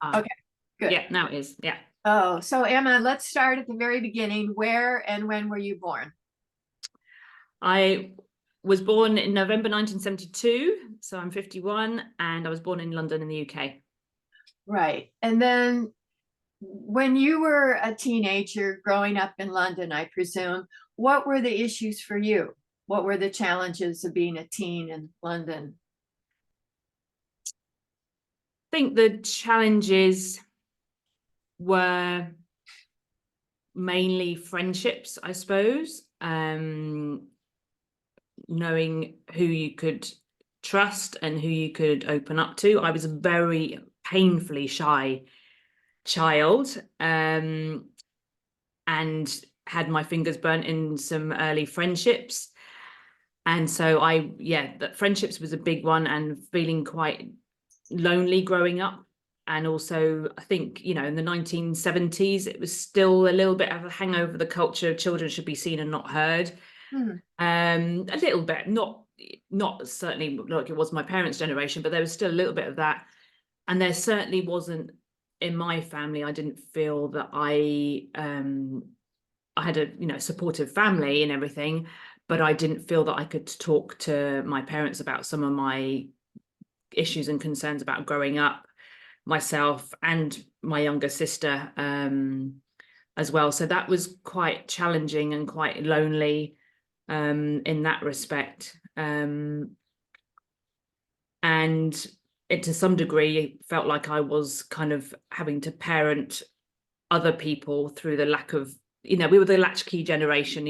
Ah, Okay, good. yeah, now it is. Yeah. Oh, so Emma, let's start at the very beginning. Where and when were you born? I was born in November 1972, so I'm 51, and I was born in London in the UK. Right. And then when you were a teenager growing up in London, I presume, what were the issues for you? What were the challenges of being a teen in London? I think the challenges were mainly friendships, I suppose. Knowing who you could trust and who you could open up to. I was a very painfully shy child, and had my fingers burnt in some early friendships. And so that friendships was a big one, and feeling quite lonely growing up. And also, I think, in the 1970s, it was still a little bit of a hangover, the culture of children should be seen and not heard. Hmm. A little bit, not certainly like it was my parents' generation, but there was still a little bit of that. And there certainly wasn't in my family. I didn't feel that I had a supportive family and everything, but I didn't feel that I could talk to my parents about some of my issues and concerns about growing up, myself and my younger sister, as well. So that was quite challenging and quite lonely, in that respect. And it, to some degree, felt like I was kind of having to parent other people through the lack of, we were the latchkey generation.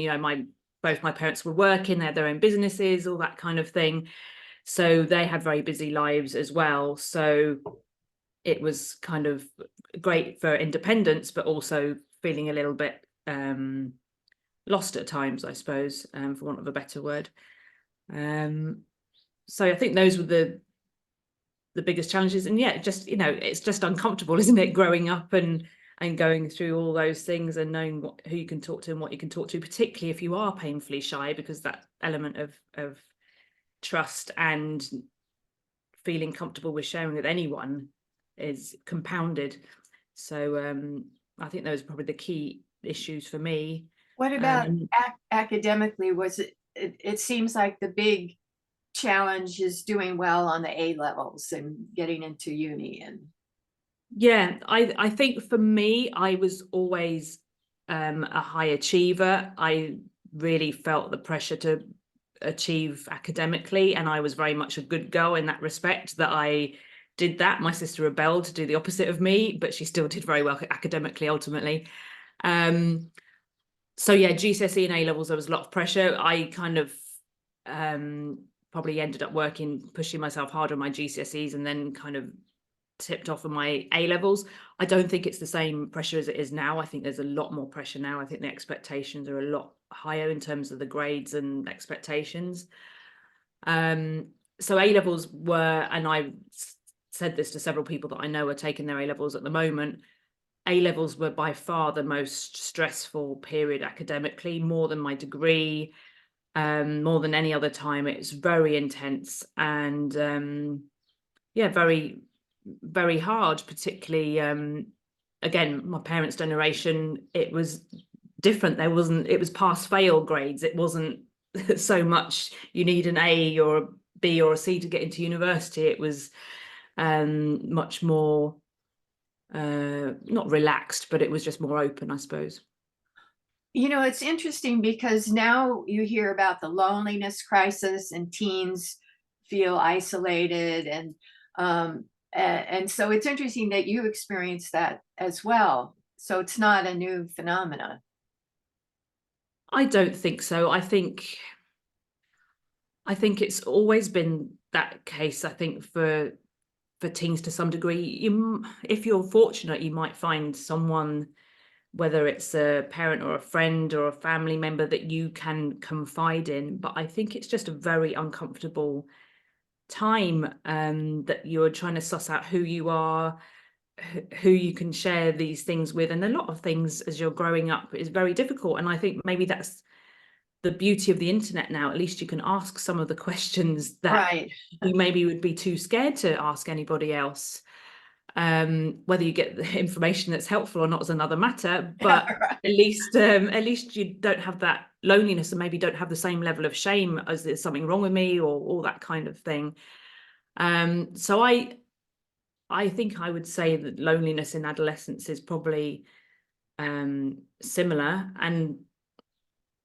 Both my parents were working, they had their own businesses, all that kind of thing. So they had very busy lives as well. So it was kind of great for independence, but also feeling a little bit lost at times, I suppose, for want of a better word. So I think those were the biggest challenges. And yeah, just, it's just uncomfortable, isn't it, growing up and going through all those things and knowing who you can talk to and what you can talk to, particularly if you are painfully shy, because that element of trust and feeling comfortable with sharing with anyone is compounded. So I think those are probably the key issues for me. What about academically? It seems like the big challenge is doing well on the A levels and getting into uni. And Yeah, I think for me, I was always a high achiever. I really felt the pressure to achieve academically, and I was very much a good girl in that respect, that I did that. My sister rebelled to do the opposite of me, but she still did very well academically ultimately. So yeah, GCSE and A levels, there was a lot of pressure. I kind of probably ended up pushing myself hard on my GCSEs, and then kind of tipped off of my A levels. I don't think it's the same pressure as it is now. I think there's a lot more pressure now. I think the expectations are a lot higher in terms of the grades and expectations. So A levels were, and I said this to several people that I know are taking their A levels at the moment, A levels were by far the most stressful period academically, more than my degree, more than any other time. It's very intense and yeah, very, very hard, particularly again, my parents' generation, it was different. It was pass fail grades. It wasn't so much you need an A or a B or a C to get into university. It was much more not relaxed, but it was just more open, I suppose. it's interesting because now you hear about the loneliness crisis and teens feel isolated, and so it's interesting that you experienced that as well. So it's not a new phenomenon. I don't think so. I think it's always been that case. I think for teens to some degree, if you're fortunate, you might find someone, whether it's a parent or a friend or a family member, that you can confide in. But I think it's just a very uncomfortable time, that you're trying to suss out who you are, who you can share these things with. And a lot of things as you're growing up is very difficult. And I think maybe that's the beauty of the internet now. At least you can ask some of the questions that Right. you maybe would be too scared to ask anybody else. Whether you get the information that's helpful or not is another matter, but at least you don't have that loneliness and maybe don't have the same level of shame as there's something wrong with me or all that kind of thing. So I think I would say that loneliness in adolescence is probably similar. And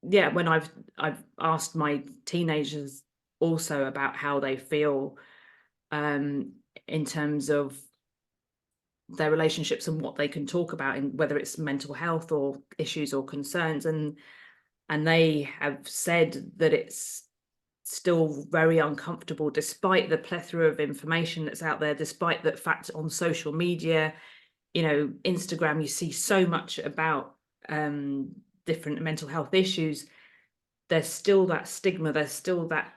yeah, when I've asked my teenagers also about how they feel in terms of their relationships and what they can talk about, in whether it's mental health or issues or concerns, and they have said that it's still very uncomfortable despite the plethora of information that's out there, despite the fact on social media, you know, Instagram, you see so much about different mental health issues. There's still that stigma, there's still that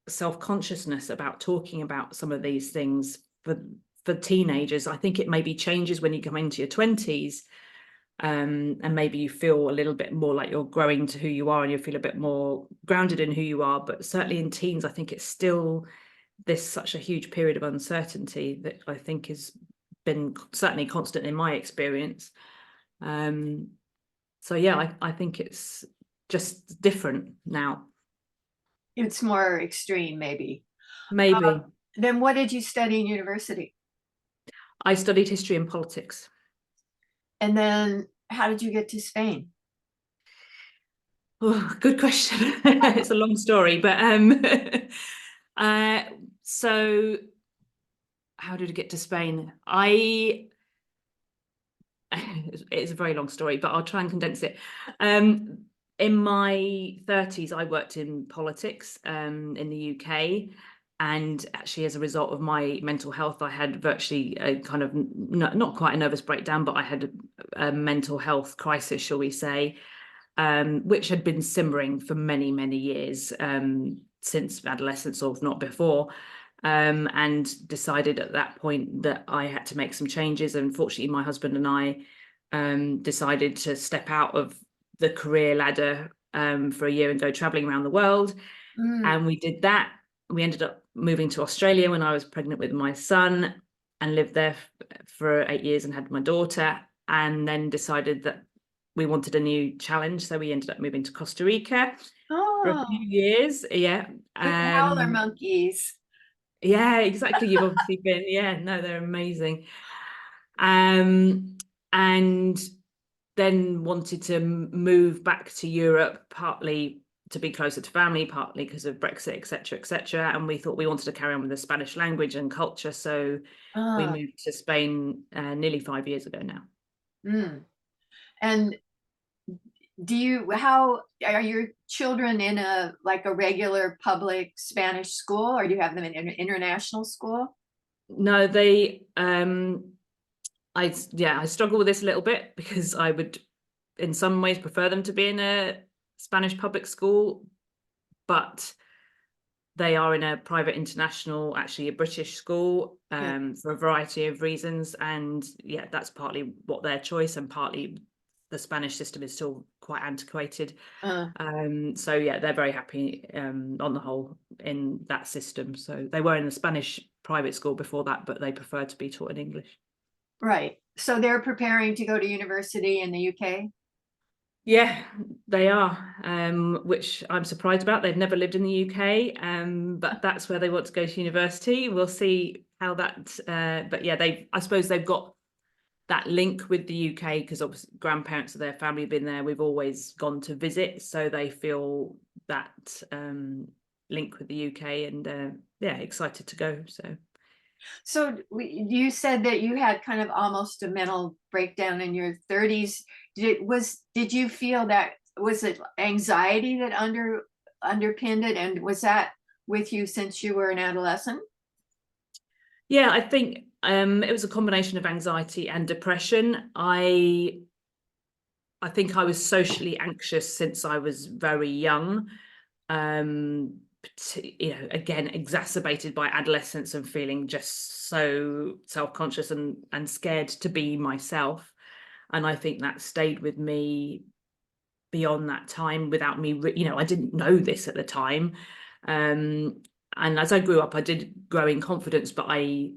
self-consciousness about talking about some of these things for teenagers. I think it maybe changes when you come into your 20s, and maybe you feel a little bit more like you're growing to who you are and you feel a bit more grounded in who you are. But certainly in teens, I think it's still this such a huge period of uncertainty that I think has been certainly constant in my experience. So yeah, I think it's just different now. It's more extreme, maybe. Maybe. Then what did you study in university? I studied history and politics. And then how did you get to Spain? Oh, good question. It's a long story, but so how did I get to Spain? It's a very long story, but I'll try and condense it. In my 30s, I worked in politics in the UK. And actually, as a result of my mental health, I had virtually a kind of not quite a nervous breakdown, but I had a mental health crisis, shall we say, which had been simmering for many, many years, since adolescence, or if not before. And decided at that point that I had to make some changes. And fortunately, my husband and I decided to step out of the career ladder for a year and go traveling around the world. And we did that. We ended up moving to Australia when I was pregnant with my son, and lived there for 8 years and had my daughter, and then decided that we wanted a new challenge. So we ended up moving to Costa Rica for a few years. Yeah. Howler monkeys. Yeah, exactly. You've obviously been, yeah, no, they're amazing. And then wanted to move back to Europe, partly to be closer to family, partly because of Brexit, etc., etc. And we thought we wanted to carry on with the Spanish language and culture. So we moved to Spain nearly 5 years ago now. And how are your children in a regular public Spanish school, or do you have them in an international school? No, I struggle with this a little bit, because I would in some ways prefer them to be in a Spanish public school, but they are in a private international, actually a British school, for a variety of reasons. And yeah, that's partly what their choice, and partly the Spanish system is still quite antiquated. So yeah, they're very happy on the whole in that system. So they were in a Spanish private school before that, but they prefer to be taught in English. Right. So they're preparing to go to university in the UK? Yeah, they are, which I'm surprised about. They've never lived in the UK, but that's where they want to go to university. We'll see how that, but yeah, I suppose they've got that link with the UK, because obviously grandparents of their family have been there. We've always gone to visit, so they feel that link with the UK, and yeah, excited to go. So you said that you had kind of almost a mental breakdown in your 30s. Did you feel that, was it anxiety that underpinned it, and was that with you since you were an adolescent? Yeah, I think it was a combination of anxiety and depression. I think I was socially anxious since I was very young. Again, exacerbated by adolescence and feeling just so self-conscious and scared to be myself. And I think that stayed with me beyond that time without me, I didn't know this at the time. And as I grew up, I did grow in confidence, but I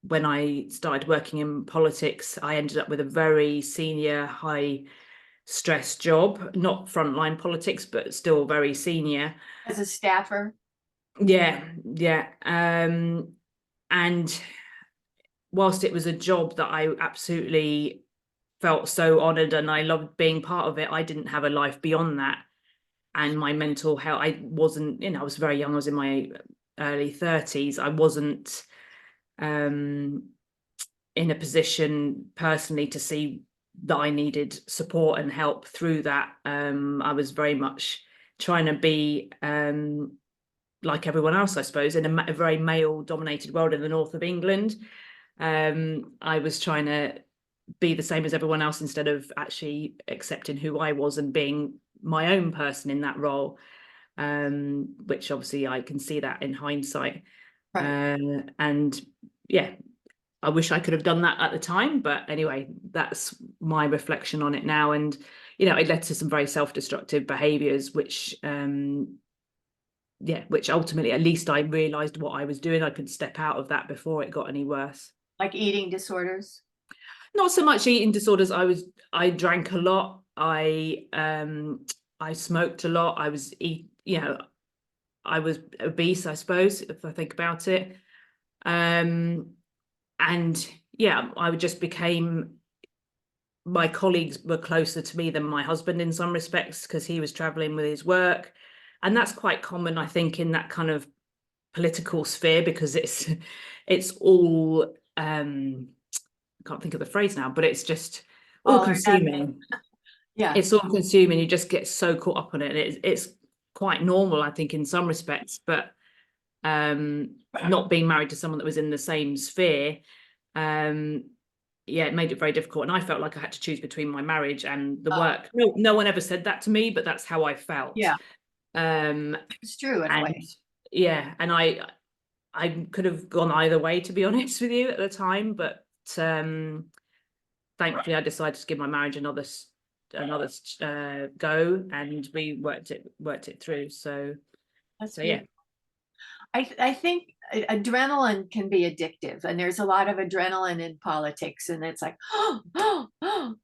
when I started working in politics, I ended up with a very senior, high stress job, not frontline politics, but still very senior. As a staffer? Yeah, yeah. And whilst it was a job that I absolutely felt so honoured and I loved being part of it, I didn't have a life beyond that. And my mental health, I wasn't, I was very young, I was in my early 30s. I wasn't in a position personally to see that I needed support and help through that. I was very much trying to be like everyone else, I suppose, in a very male-dominated world in the north of England. I was trying to be the same as everyone else instead of actually accepting who I was and being my own person in that role, which obviously I can see that in hindsight. Right. And yeah, I wish I could have done that at the time, but anyway, that's my reflection on it now. And it led to some very self-destructive behaviors, which which ultimately, at least I realized what I was doing. I could step out of that before it got any worse. Like eating disorders? Not so much eating disorders. I drank a lot. I smoked a lot. I was I was obese, I suppose, if I think about it. And yeah, I would just became, my colleagues were closer to me than my husband in some respects because he was traveling with his work. And that's quite common, I think, in that kind of political sphere, because it's all I can't think of the phrase now, but it's just all consuming. Yeah. It's all consuming. You just get so caught up on it. It's quite normal, I think, in some respects, but not being married to someone that was in the same sphere, it made it very difficult. And I felt like I had to choose between my marriage and the work. No one ever said that to me, but that's how I felt. Yeah. It's true in a way. Yeah, and I could have gone either way, to be honest with you, at the time, but thankfully I decided to give my marriage another go, and we worked it through. So yeah. I think adrenaline can be addictive, and there's a lot of adrenaline in politics, and it's like,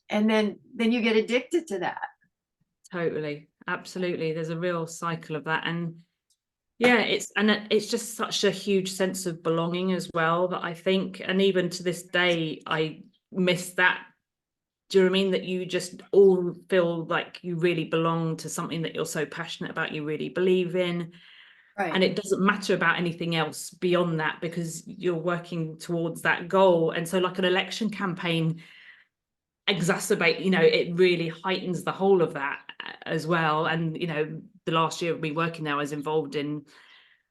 and then you get addicted to that. Totally, absolutely. There's a real cycle of that, and yeah, it's just such a huge sense of belonging as well, that I think, and even to this day, I miss that. Do you know what I mean? That you just all feel like you really belong to something that you're so passionate about, you really believe in. Right. And it doesn't matter about anything else beyond that, because you're working towards that goal. And so like an election campaign exacerbate, it really heightens the whole of that as well. And, the last year of me working there, I was involved in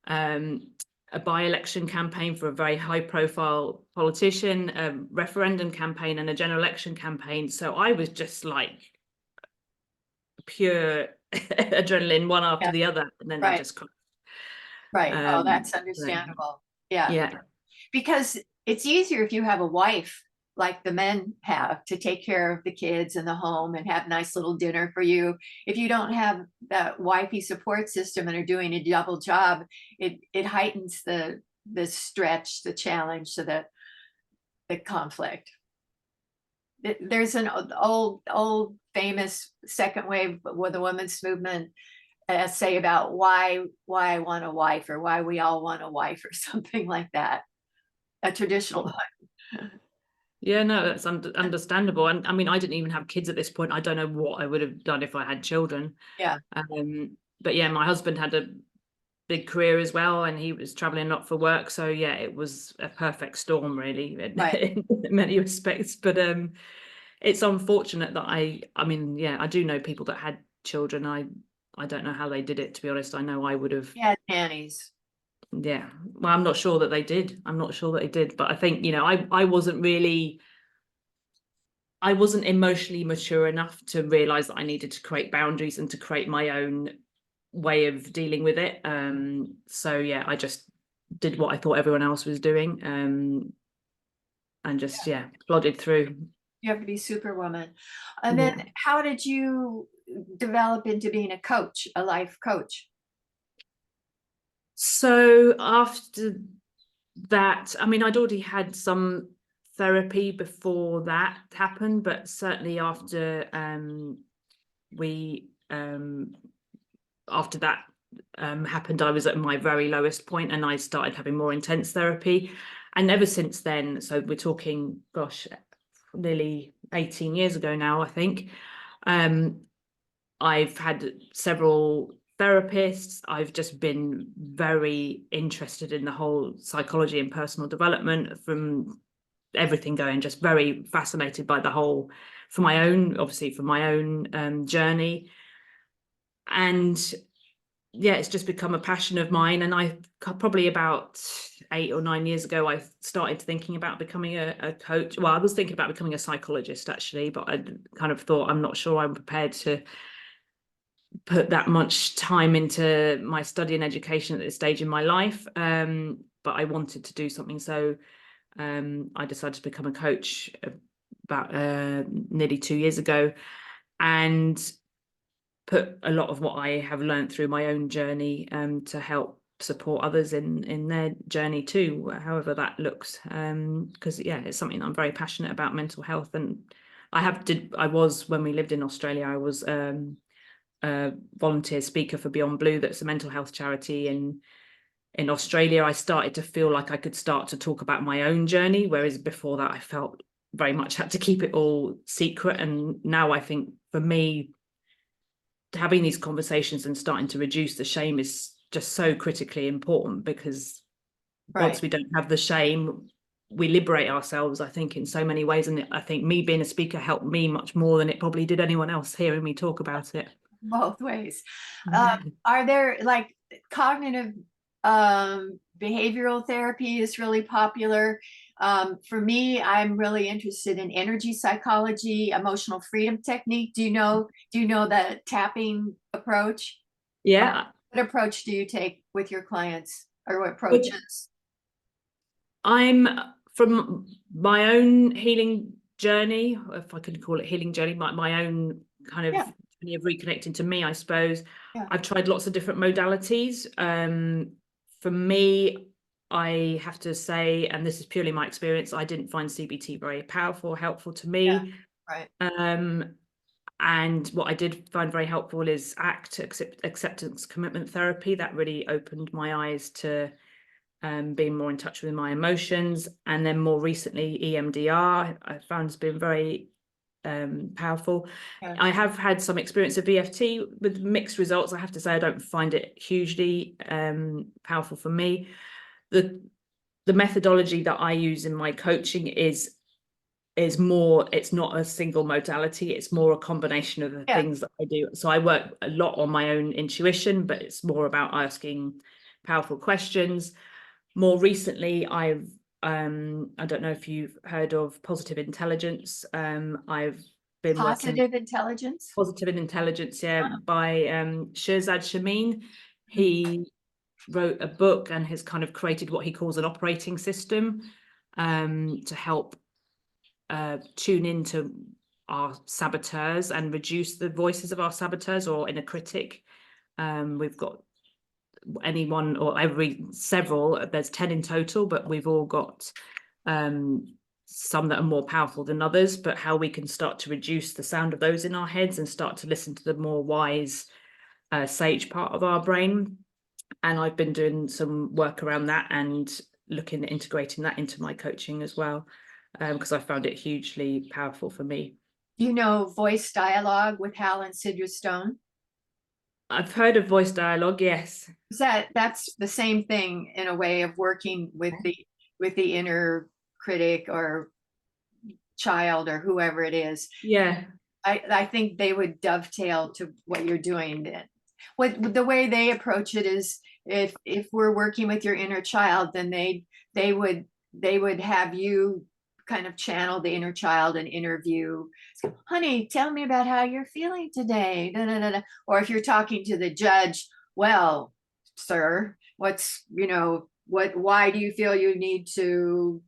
a by-election campaign for a very high-profile politician, a referendum campaign, and a general election campaign. So I was just like pure adrenaline, one after the other, and then I just right. Oh, that's understandable. Yeah. Because it's easier if you have a wife like the men have to take care of the kids and the home and have nice little dinner for you. If you don't have that wifey support system and are doing a double job, it heightens the stretch, the challenge, so the conflict. There's an old famous second wave with the women's movement essay about why I want a wife, or why we all want a wife, or something like that. A traditional one. Yeah, no, that's understandable. And I mean, I didn't even have kids at this point. I don't know what I would have done if I had children. Yeah. But yeah, my husband had a big career as well, and he was traveling a lot for work. So yeah, it was a perfect storm, really, in many respects. But it's unfortunate that I mean, yeah, I do know people that had children. I don't know how they did it, to be honest. I know I would have. Yeah, nannies. Yeah, well, I'm not sure that they did. I'm not sure that they did, but I think, I wasn't emotionally mature enough to realize that I needed to create boundaries and to create my own way of dealing with it. So yeah, I just did what I thought everyone else was doing, and just plodded through. You have to be superwoman. And then how did you develop into being a coach, a life coach? So after that, I mean, I'd already had some therapy before that happened, but certainly after we after that happened, I was at my very lowest point, and I started having more intense therapy. And ever since then, so we're talking, gosh, nearly 18 years ago now, I think, I've had several therapists. I've just been very interested in the whole psychology and personal development, from everything going, just very fascinated by the whole, for my own journey. And yeah, it's just become a passion of mine. And I probably about 8 or 9 years ago, I started thinking about becoming a coach. Well, I was thinking about becoming a psychologist, actually, but I kind of thought, I'm not sure I'm prepared to put that much time into my study and education at this stage in my life. But I wanted to do something. So I decided to become a coach about nearly 2 years ago, and put a lot of what I have learned through my own journey to help support others in their journey too, however that looks. Because yeah, it's something I'm very passionate about, mental health. And I was, when we lived in Australia, I was a volunteer speaker for Beyond Blue. That's a mental health charity in Australia. I started to feel like I could start to talk about my own journey, whereas before that I felt very much had to keep it all secret. And now I think, for me, having these conversations and starting to reduce the shame is just so critically important, because once we don't have the shame, we liberate ourselves, I think, in so many ways. And I think me being a speaker helped me much more than it probably did anyone else hearing me talk about it. Both ways. Are there, like, cognitive behavioral therapy is really popular. For me, I'm really interested in energy psychology, emotional freedom technique. Do you know the tapping approach? Yeah. What approach do you take with your clients, or what Well, approaches? I'm, from my own healing journey, if I could call it healing journey, my own kind of Yeah. journey of reconnecting to me, I suppose. Yeah. I've tried lots of different modalities. For me, I have to say, and this is purely my experience, I didn't find CBT very powerful or helpful to me. Right. And what I did find very helpful is ACT, acceptance commitment therapy. That really opened my eyes to being more in touch with my emotions. And then more recently, EMDR, I found has been very powerful. Yeah. I have had some experience of EFT with mixed results. I have to say, I don't find it hugely powerful for me. The methodology that I use in my coaching is more, it's not a single modality, it's more a combination of the things that I do. So I work a lot on my own intuition, but it's more about asking powerful questions. More recently, I've I don't know if you've heard of positive intelligence. I've been working Positive intelligence. positive intelligence, yeah, by Shirzad Shamin. He wrote a book and has kind of created what he calls an operating system to help tune into our saboteurs and reduce the voices of our saboteurs or inner critic. We've got anyone or several, there's 10 in total, but we've all got some that are more powerful than others. But how we can start to reduce the sound of those in our heads and start to listen to the more wise sage part of our brain. And I've been doing some work around that and looking at integrating that into my coaching as well, because I found it hugely powerful for me. You know Voice Dialogue with Hal and Sidra Stone? I've heard of voice dialogue, yes. That's the same thing, in a way of working with the inner critic or child or whoever it is. Yeah. I think they would dovetail to what you're doing. What the way they approach it is, if we're working with your inner child, then they would have you kind of channel the inner child and interview, honey, tell me about how you're feeling today. Da, da, da, da. Or if you're talking to the judge, well, sir, why do you feel you need to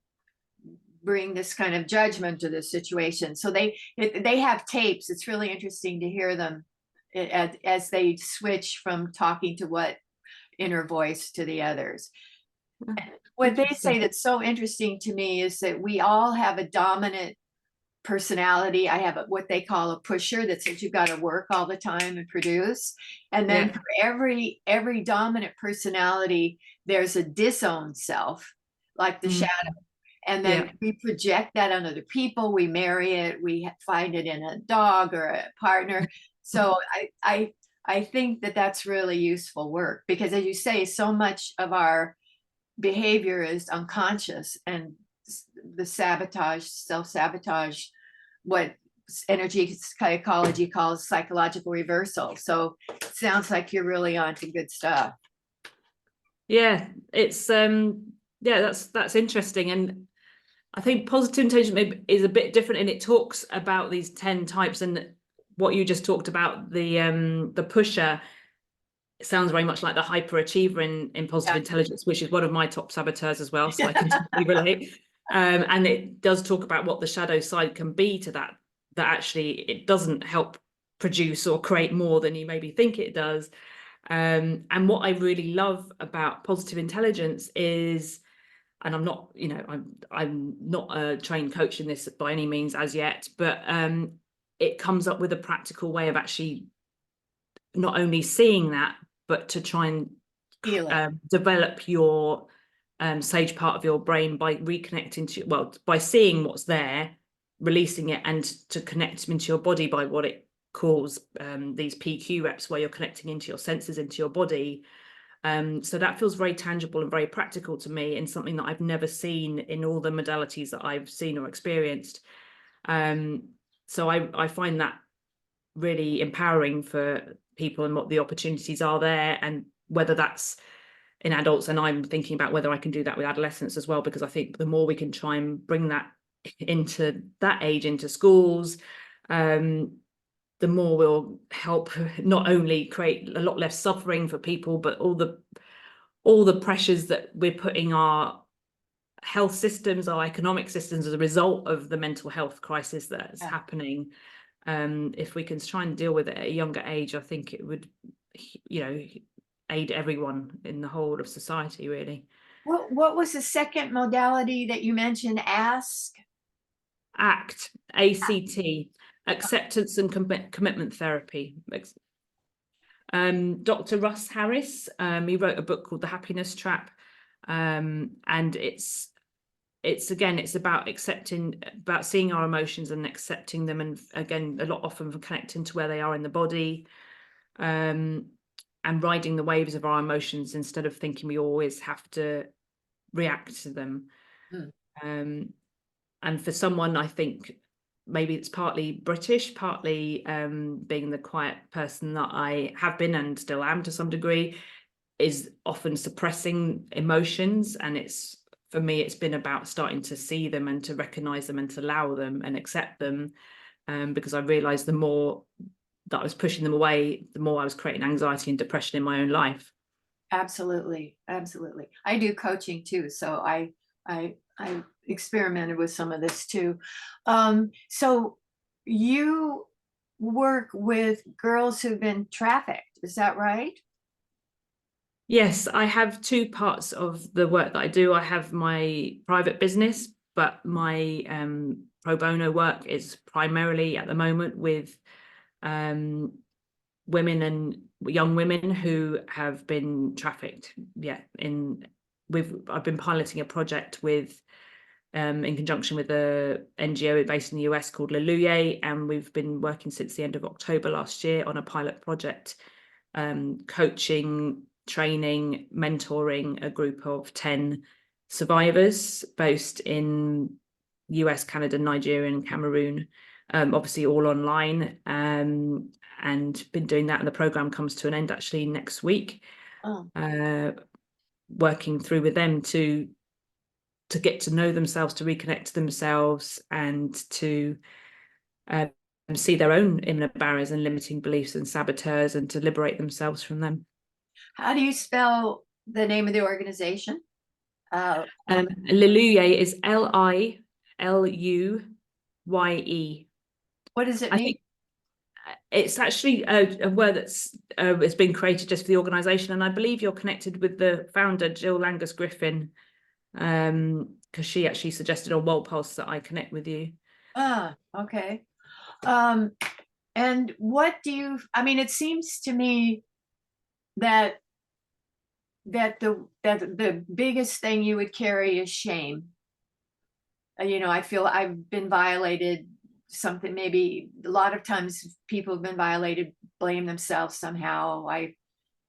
bring this kind of judgment to this situation? So they have tapes. It's really interesting to hear them as they switch from talking to what inner voice to the others. What they Interesting. say that's so interesting to me is that we all have a dominant personality. I have what they call a pusher that says you've got to work all the time and produce. And then Yeah. for every dominant personality, there's a disowned self, like the Mm. shadow. And Yeah. then we project that on other people. We marry it. We find it in a dog or a partner. So I think that that's really useful work because, as you say, so much of our behavior is unconscious, and the sabotage, self-sabotage, what energy psychology calls psychological reversal. So it sounds like you're really onto good stuff. Yeah, it's yeah, that's interesting. And I think positive intelligence maybe is a bit different, and it talks about these 10 types, and what you just talked about, the pusher, it sounds very much like the hyperachiever in positive Yeah. intelligence, which is one of my top saboteurs as well, so I can totally relate. And it does talk about what the shadow side can be to that actually it doesn't help produce or create more than you maybe think it does. And what I really love about positive intelligence is, and I'm not, you know, I'm not a trained coach in this by any means as yet, but it comes up with a practical way of actually not only seeing that, but to try and Feel it. develop your sage part of your brain by reconnecting to, well, by seeing what's there, releasing it, and to connect into your body by what it calls these PQ reps, where you're connecting into your senses, into your body. So that feels very tangible and very practical to me, and something that I've never seen in all the modalities that I've seen or experienced. So I find that really empowering for people, and what the opportunities are there, and whether that's in adults. And I'm thinking about whether I can do that with adolescents as well, because I think the more we can try and bring that into that age, into schools, the more we'll help not only create a lot less suffering for people, but all the pressures that we're putting our health systems, our economic systems, as a result of the mental health crisis that's happening. If we can try and deal with it at a younger age, I think it would, you know, aid everyone in the whole of society, really. What was the second modality that you mentioned? ACT, ACT, acceptance and commitment therapy. Dr. Russ Harris, he wrote a book called The Happiness Trap, and it's again, it's about about seeing our emotions and accepting them, and again, a lot often for connecting to where they are in the body, and riding the waves of our emotions instead of thinking we always have to react to them. And for someone, I think maybe it's partly British, partly being the quiet person that I have been and still am to some degree, is often suppressing emotions. And it's, for me, it's been about starting to see them and to recognize them and to allow them and accept them, because I realized the more that I was pushing them away, the more I was creating anxiety and depression in my own life. Absolutely, absolutely. I do coaching too, so I experimented with some of this too. So you work with girls who've been trafficked, is that right? Yes, I have two parts of the work that I do. I have my private business, but my pro bono work is primarily at the moment with women and young women who have been trafficked. Yeah, I've been piloting a project with in conjunction with a NGO based in the US called Leluye, and we've been working since the end of October last year on a pilot project, coaching, training, mentoring a group of 10 survivors based in US, Canada, Nigeria, and Cameroon, obviously all online, and been doing that. And the program comes to an end actually next week. Working through with them to get to know themselves, to reconnect to themselves, and to see their own inner barriers and limiting beliefs and saboteurs, and to liberate themselves from them. How do you spell the name of the organization? Leluye is Liluye. What does it I mean? think It's actually a word that's has been created just for the organisation, and I believe you're connected with the founder, Jill Langus Griffin, because she actually suggested on Walpulse that I connect with you. Ah, okay. And what do you, I mean, it seems to me that the biggest thing you would carry is shame. You know, I feel I've been violated, something, maybe a lot of times people have been violated, blame themselves somehow. I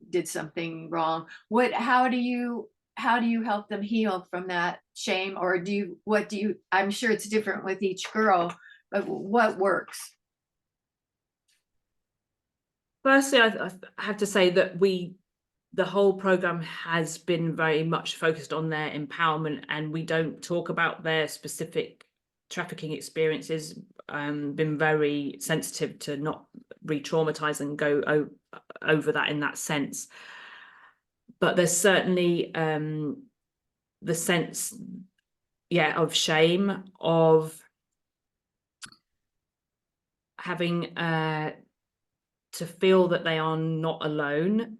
did something wrong. How do you help them heal from that shame? Or I'm sure it's different with each girl, but what works? Firstly, I have to say that the whole program has been very much focused on their empowerment, and we don't talk about their specific trafficking experiences. Been very sensitive to not re-traumatize and go over that in that sense. But there's certainly the sense, of shame, of having to feel that they are not alone,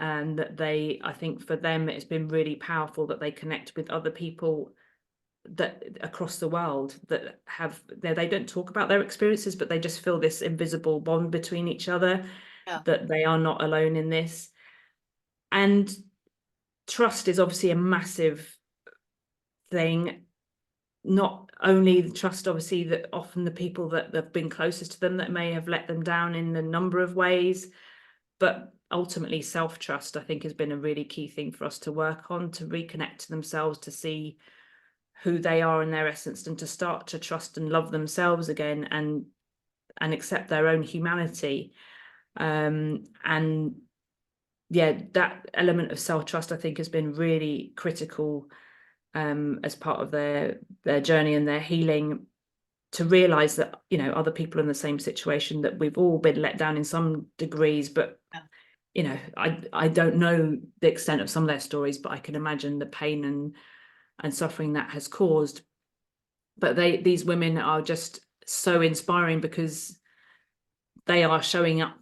and that I think for them, it's been really powerful that they connect with other people that across the world that they don't talk about their experiences, but they just feel this invisible bond between each other, that they are not alone in this. And trust is obviously a massive thing. Not only the trust, obviously, that often the people that have been closest to them that may have let them down in a number of ways, but ultimately self-trust, I think, has been a really key thing for us to work on, to reconnect to themselves, to see who they are in their essence, and to start to trust and love themselves again, and accept their own humanity. And that element of self-trust, I think, has been really critical as part of their journey and their healing, to realize that, other people in the same situation, that we've all been let down in some degrees, but I don't know the extent of some of their stories, but I can imagine the pain and suffering that has caused. But these women are just so inspiring, because they are showing up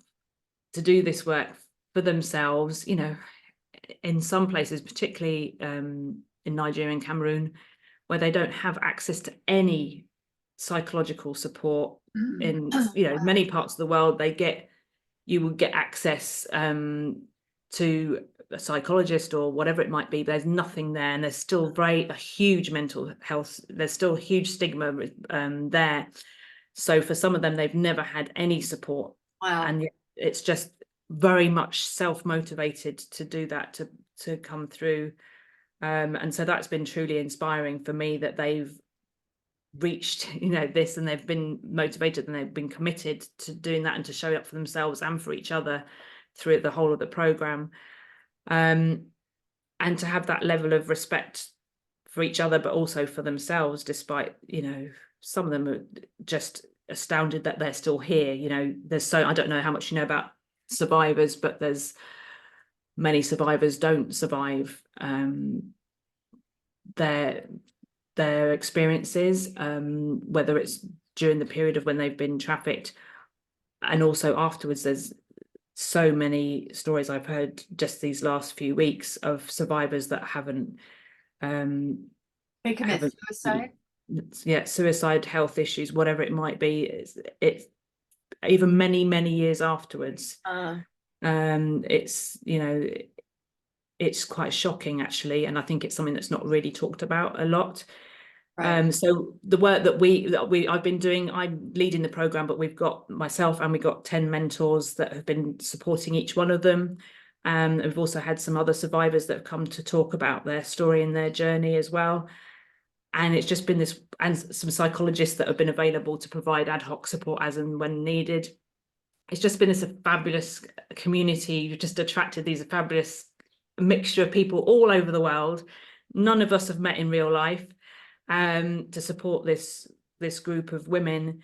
to do this work for themselves, in some places, particularly in Nigeria and Cameroon, where they don't have access to any psychological support. In many parts of the world, you will get access to a psychologist or whatever it might be, but there's nothing there, and there's still a huge mental health, there's still a huge stigma there. So for some of them, they've never had any support. Wow. And it's just very much self-motivated to do that, to come through. And so that's been truly inspiring for me, that they've reached this, and they've been motivated, and they've been committed to doing that, and to show up for themselves and for each other through the whole of the program, and to have that level of respect for each other, but also for themselves, despite some of them are just astounded that they're still here. I don't know how much you know about survivors, but there's many survivors don't survive their experiences, whether it's during the period of when they've been trafficked, and also afterwards. There's so many stories I've heard just these last few weeks of survivors that haven't they commit suicide. Suicide, health issues, whatever it might be. It's even many years afterwards. It's quite shocking, actually, and I think it's something that's not really talked about a lot. Right. So the work that I've been doing, I'm leading the program, but we've got myself, and we've got 10 mentors that have been supporting each one of them. And we've also had some other survivors that have come to talk about their story and their journey as well. And it's just been this, and some psychologists that have been available to provide ad hoc support as and when needed. It's just been this fabulous community. You've just attracted these fabulous mixture of people all over the world. None of us have met in real life, to support this group of women.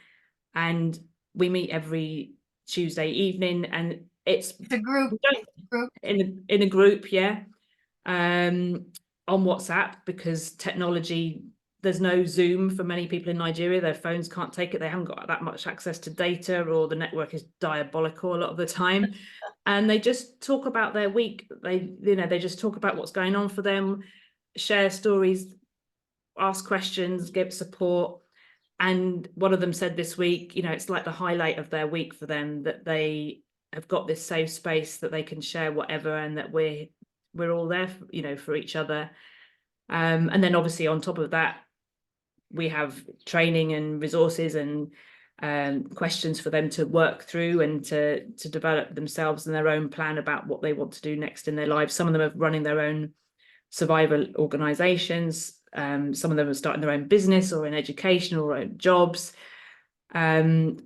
And we meet every Tuesday evening, and it's a group in a group, on WhatsApp, because technology, there's no Zoom for many people in Nigeria. Their phones can't take it. They haven't got that much access to data, or the network is diabolical a lot of the time. And they just talk about their week. They just talk about what's going on for them, share stories, ask questions, give support. And one of them said this week, it's like the highlight of their week for them, that they have got this safe space that they can share whatever, and that we're all there, for each other. And then obviously on top of that, we have training and resources and questions for them to work through and to develop themselves and their own plan about what they want to do next in their lives. Some of them are running their own survivor organizations. Some of them are starting their own business or in education or own jobs. And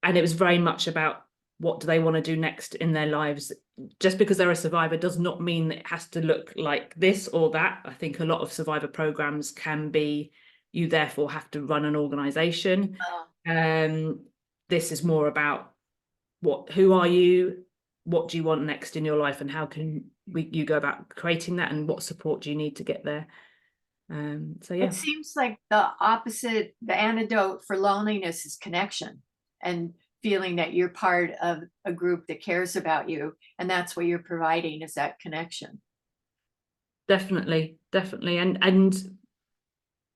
it was very much about what do they want to do next in their lives. Just because they're a survivor does not mean that it has to look like this or that. I think a lot of survivor programs can be, you therefore have to run an organization. This is more about who are you, what do you want next in your life, and how can you go about creating that, and what support do you need to get there. So yeah, it seems like the opposite, the antidote for loneliness is connection, and feeling that you're part of a group that cares about you, and that's what you're providing, is that connection. Definitely. And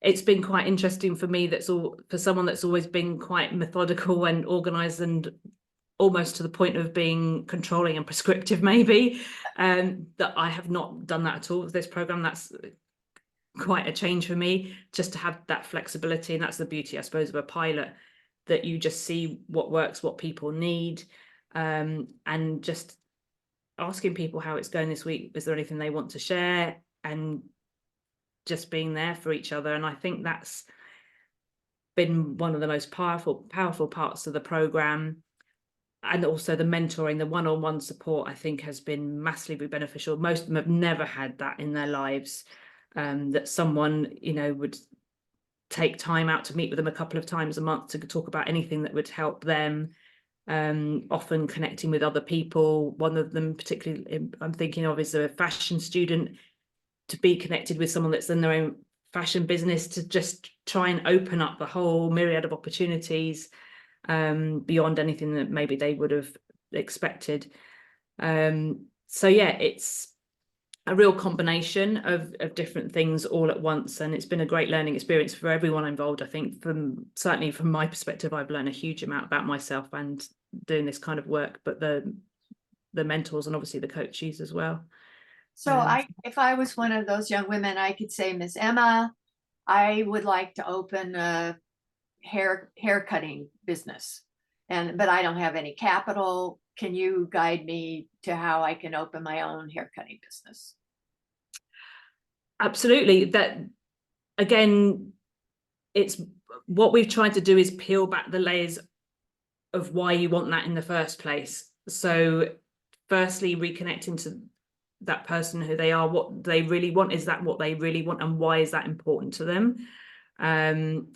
it's been quite interesting for me, for someone that's always been quite methodical and organized, and almost to the point of being controlling and prescriptive maybe, that I have not done that at all with this program. That's quite a change for me, just to have that flexibility. And that's the beauty, I suppose, of a pilot, that you just see what works, what people need, and just asking people how it's going this week. Is there anything they want to share? And just being there for each other. And I think that's been one of the most powerful parts of the program. And also the mentoring, the one-on-one support, I think has been massively beneficial. Most of them have never had that in their lives, that someone, would take time out to meet with them a couple of times a month to talk about anything that would help them. Often connecting with other people. One of them particularly I'm thinking of is a fashion student, to be connected with someone that's in their own fashion business, to just try and open up the whole myriad of opportunities, beyond anything that maybe they would have expected. So yeah, it's a real combination of different things all at once, and it's been a great learning experience for everyone involved. I think certainly from my perspective, I've learned a huge amount about myself and doing this kind of work, but the mentors and obviously the coaches as well. So if I was one of those young women, I could say, Miss Emma, I would like to open a hair cutting business, but I don't have any capital. Can you guide me to how I can open my own hair cutting business? Absolutely. That, again, it's what we've tried to do is peel back the layers of why you want that in the first place. So firstly, reconnecting to that person, who they are, what they really want. Is that what they really want, and why is that important to them? And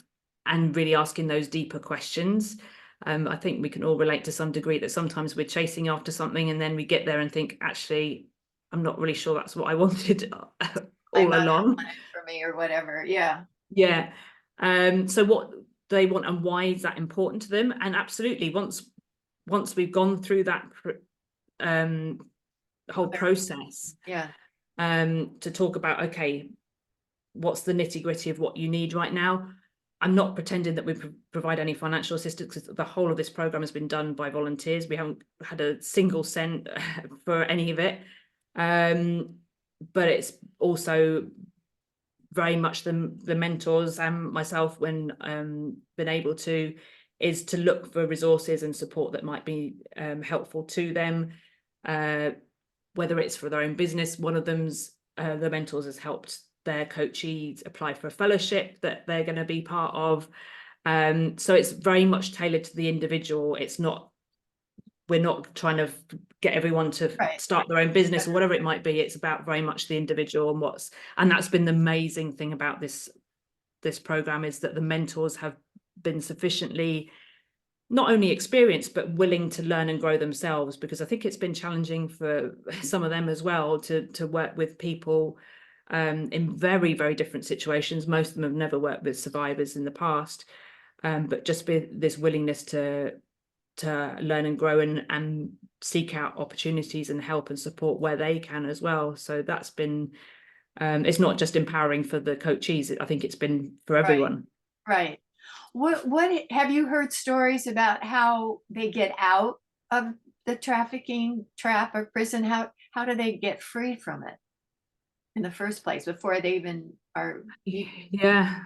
really asking those deeper questions. I think we can all relate to some degree that sometimes we're chasing after something, and then we get there and think, actually, I'm not really sure that's what I wanted all along. For me, or whatever. Yeah. So what they want and why is that important to them? And absolutely, once we've gone through that whole process, to talk about, okay, what's the nitty-gritty of what you need right now. I'm not pretending that we provide any financial assistance, because the whole of this program has been done by volunteers. We haven't had a single cent for any of it, but it's also very much the mentors and myself, when been able to, is to look for resources and support that might be helpful to them, whether it's for their own business. One of them's the mentors has helped their coachees apply for a fellowship that they're going to be part of. So it's very much tailored to the individual. We're not trying to get everyone to start their own business or whatever it might be. It's about very much the individual, and that's been the amazing thing about this program, is that the mentors have been sufficiently not only experienced but willing to learn and grow themselves, because I think it's been challenging for some of them as well to work with people in very, very different situations. Most of them have never worked with survivors in the past, but just this willingness to learn and grow and seek out opportunities and help and support where they can as well. So that's been, it's not just empowering for the coachees, I think it's been for everyone. Right. What have you heard stories about how they get out of the trafficking trap or prison? How do they get free from it in the first place before they even are? Yeah.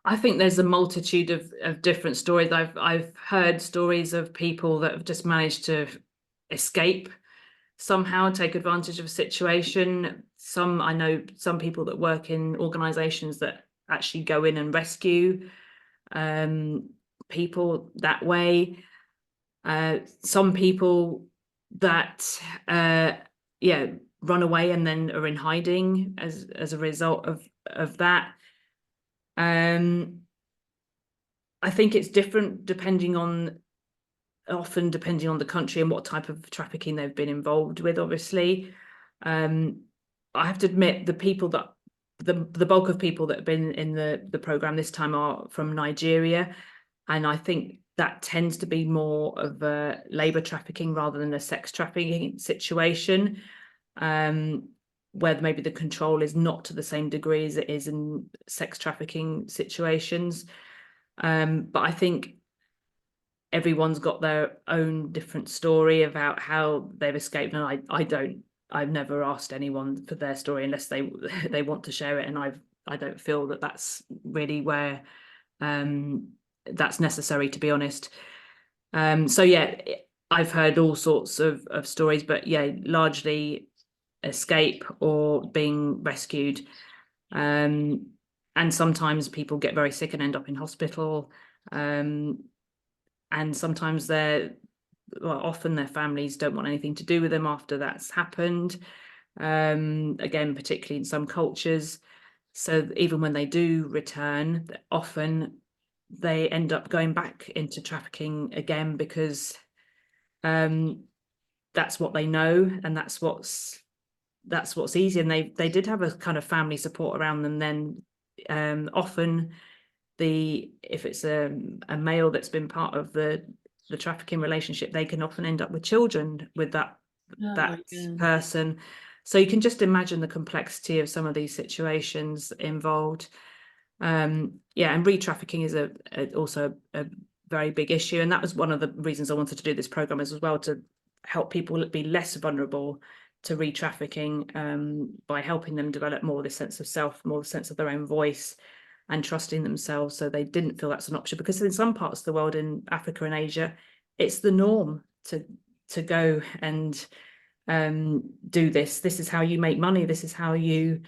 I think there's a multitude of different stories. I've heard stories of people that have just managed to escape somehow, take advantage of a situation. I know some people that work in organizations that actually go in and rescue people that way. Some people that run away and then are in hiding as a result of that. I think it's different often depending on the country and what type of trafficking they've been involved with, obviously. I have to admit, the bulk of people that have been in the program this time are from Nigeria, and I think that tends to be more of a labor trafficking rather than a sex trafficking situation, where maybe the control is not to the same degree as it is in sex trafficking situations. But I think everyone's got their own different story about how they've escaped, and I've never asked anyone for their story unless they want to share it, and I don't feel that that's really where that's necessary, to be honest. So yeah, I've heard all sorts of stories, but yeah, largely escape or being rescued. And sometimes people get very sick and end up in hospital. And sometimes often their families don't want anything to do with them after that's happened. Again, particularly in some cultures. So even when they do return, often they end up going back into trafficking again because that's what they know, and that's what's easy. And they did have a kind of family support around them then. Often if it's a male that's been part of the trafficking relationship, they can often end up with children with that person. So you can just imagine the complexity of some of these situations involved. And re-trafficking is also a very big issue, and that was one of the reasons I wanted to do this program as well, to help people be less vulnerable to re-trafficking, by helping them develop more the sense of self, more the sense of their own voice, and trusting themselves, so they didn't feel that's an option. Because in some parts of the world, in Africa and Asia, it's the norm to go and do this. This is how you make money. This is how you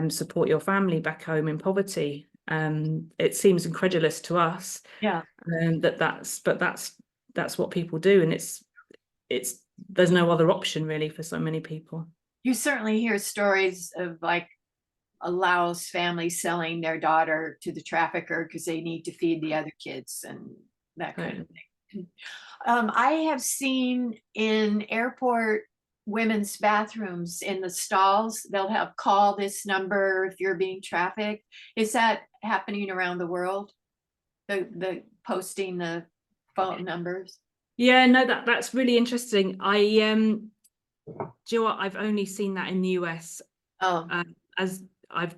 support your family back home in poverty. It seems incredulous to us, that's what people do, and there's no other option really for so many people. You certainly hear stories of like a Laos family selling their daughter to the trafficker because they need to feed the other kids and that kind of thing. I have seen in airport women's bathrooms, in the stalls, they'll have call this number if you're being trafficked. Is that happening around the world? The posting the phone numbers? Yeah, no, that's really interesting. Do you know what? I've only seen that in the US. As I've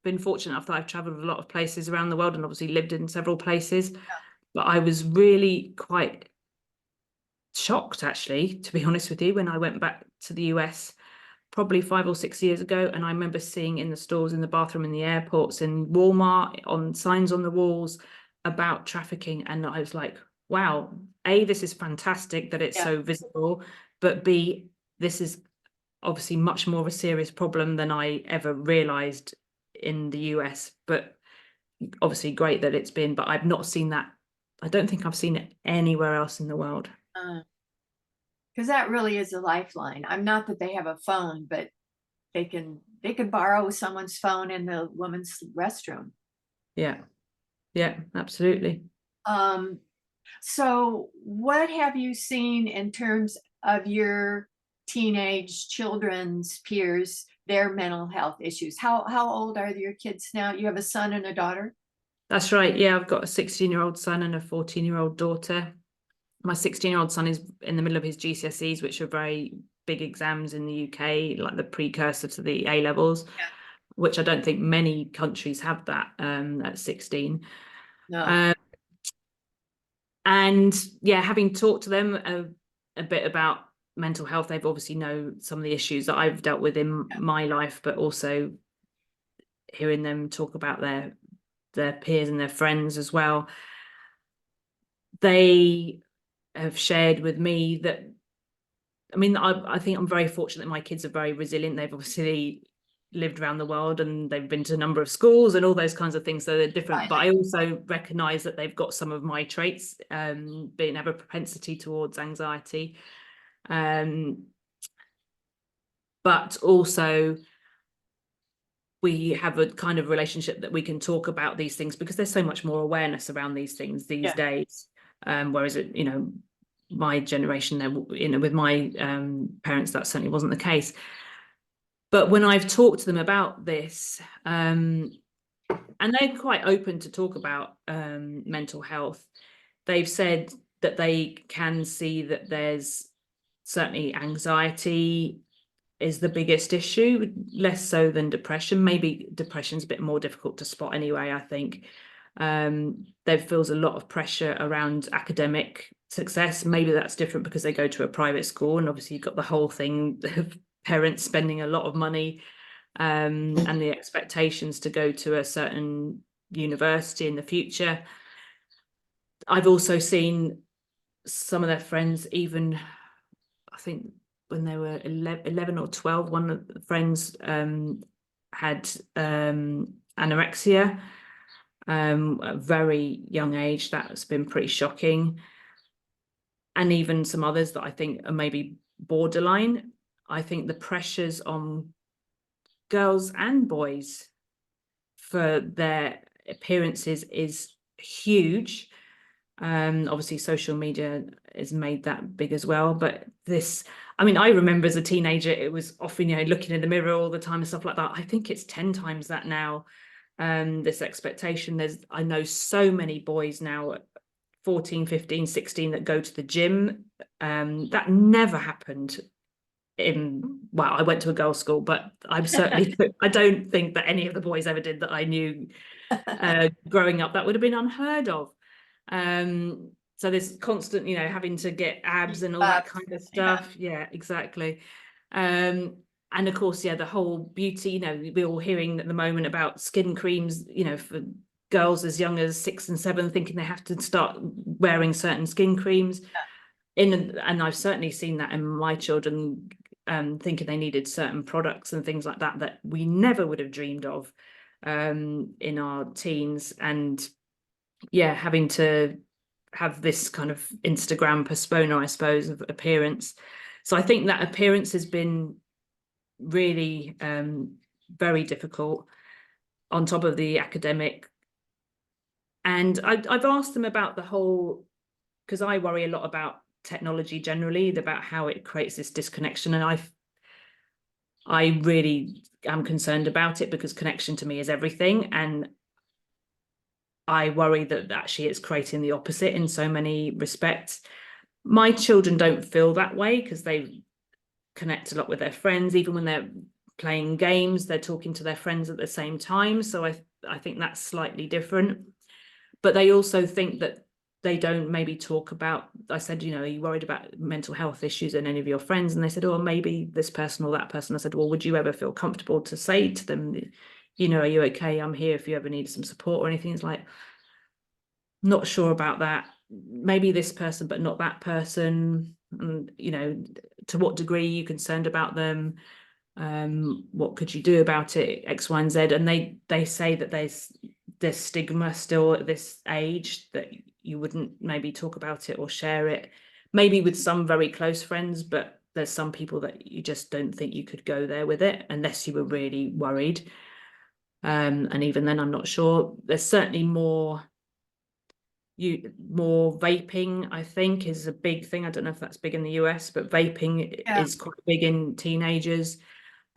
been fortunate enough that I've traveled a lot of places around the world and obviously lived in several places, but I was really quite shocked, actually, to be honest with you, when I went back to the US probably 5 or 6 years ago, and I remember seeing in the stores, in the bathroom, in the airports, in Walmart, on signs on the walls about trafficking, and I was like, wow, A, this is fantastic that it's so visible, but B, this is obviously much more of a serious problem than I ever realized in the US. But obviously great that it's been, but I've not seen that. I don't think I've seen it anywhere else in the world. Because that really is a lifeline. I'm not that they have a phone, but they could borrow someone's phone in the woman's restroom. Yeah, absolutely. So what have you seen in terms of your teenage children's peers their mental health issues. How old are your kids now? You have a son and a daughter? That's right. Yeah, I've got a 16-year-old son and a 14-year-old daughter. My 16-year-old son is in the middle of his GCSEs, which are very big exams in the UK, like the precursor to the A levels, Yeah. which I don't think many countries have that at 16. No. And yeah, having talked to them a bit about mental health, they've obviously know some of the issues that I've dealt with in my life, but also hearing them talk about their peers and their friends as well. They have shared with me that, I mean, I think I'm very fortunate that my kids are very resilient. They've obviously lived around the world and they've been to a number of schools and all those kinds of things. So they're different. But I also recognize that they've got some of my traits, being have a propensity towards anxiety. But also we have a kind of relationship that we can talk about these things because there's so much more awareness around these things these days. Whereas it, my generation there, with my parents, that certainly wasn't the case. But when I've talked to them about this, and they're quite open to talk about mental health, they've said that they can see that there's certainly anxiety is the biggest issue, less so than depression. Maybe depression's a bit more difficult to spot anyway, I think. There feels a lot of pressure around academic success. Maybe that's different because they go to a private school, and obviously you've got the whole thing of parents spending a lot of money, and the expectations to go to a certain university in the future. I've also seen some of their friends, even I think when they were 11 or 12, one of the friends had anorexia at a very young age. That's been pretty shocking. And even some others that I think are maybe borderline. I think the pressures on girls and boys for their appearances is huge. Obviously social media has made that big as well, but this, I mean, I remember as a teenager it was often, looking in the mirror all the time and stuff like that. I think it's 10 times that now. This expectation, I know so many boys now at 14, 15, 16 that go to the gym. That never happened I went to a girls' school, but I'm certainly I don't think that any of the boys ever did that I knew growing up. That would have been unheard of. So there's constant, having to get abs and all that kind of stuff. Yeah, exactly. And of course, the whole beauty, we're all hearing at the moment about skin creams, for girls as young as 6 and 7, thinking they have to start wearing certain skin creams. And I've certainly seen that in my children, thinking they needed certain products and things like that we never would have dreamed of in our teens. And having to have this kind of Instagram persona, I suppose, of appearance. So I think that appearance has been really very difficult on top of the academic. And I've asked them about the whole, because I worry a lot about technology generally, about how it creates this disconnection. And I really am concerned about it because connection to me is everything. And I worry that actually it's creating the opposite in so many respects. My children don't feel that way because they connect a lot with their friends. Even when they're playing games, they're talking to their friends at the same time. So I think that's slightly different. But they also think that they don't maybe talk about, I said, are you worried about mental health issues in any of your friends? And they said, oh, maybe this person or that person. I said, well, would you ever feel comfortable to say to them, are you okay? I'm here if you ever need some support or anything. It's like, not sure about that. Maybe this person, but not that person. And, to what degree are you concerned about them? What could you do about it? X, Y, and Z. And they say that there's stigma still at this age that you wouldn't maybe talk about it or share it, maybe with some very close friends, but there's some people that you just don't think you could go there with it unless you were really worried. And even then, I'm not sure. There's certainly more vaping, I think, is a big thing. I don't know if that's big in the US, but vaping is quite big in teenagers.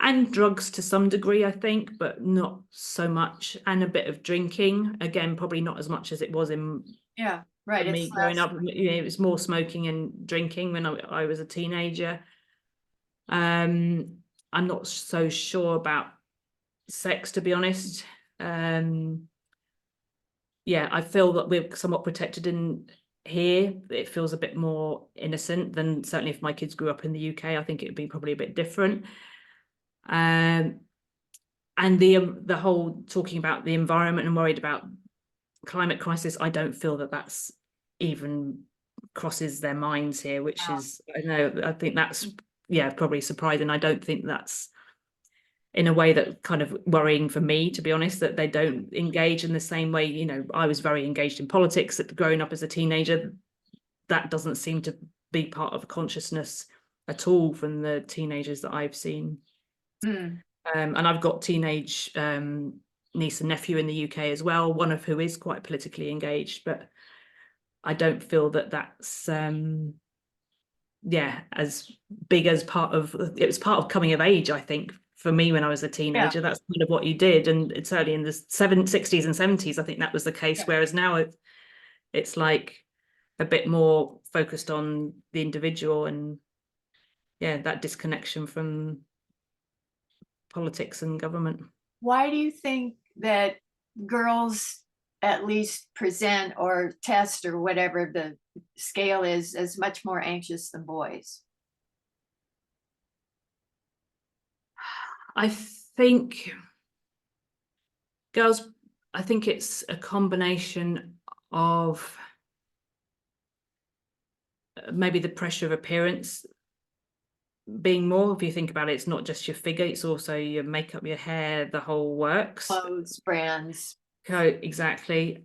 and drugs to some degree, I think, but not so much, and a bit of drinking. Again, probably not as much as it was in Yeah, for right. me It's growing less. up. You know, it was more smoking and drinking when I was a teenager. I'm not so sure about sex, to be honest. Yeah, I feel that we're somewhat protected in here. It feels a bit more innocent than certainly if my kids grew up in the UK. I think it would be probably a bit different. And the whole talking about the environment and worried about climate crisis, I don't feel that that's even crosses their minds here, which is, I know, I think that's, yeah, probably surprising. I don't think that's in a way that kind of worrying for me, to be honest, that they don't engage in the same way. You know, I was very engaged in politics growing up as a teenager. That doesn't seem to be part of consciousness at all from the teenagers that I've seen. Mm. And I've got teenage niece and nephew in the UK as well, one of who is quite politically engaged, but I don't feel that that's yeah, as big as part of it was part of coming of age, I think, for me when I was a Yeah, teenager. That's kind of what you did. And it's certainly in the 60s and 70s, I think that was the case. yeah. Whereas now it's like a bit more focused on the individual and yeah, that disconnection from politics and government. Why do you think that girls at least present or test or whatever the scale is as much more anxious than boys? I think girls, I think it's a combination of maybe the pressure of appearance being more. If you think about it, it's not just your figure, it's also your makeup, your hair, the whole works. Clothes, brands. Exactly.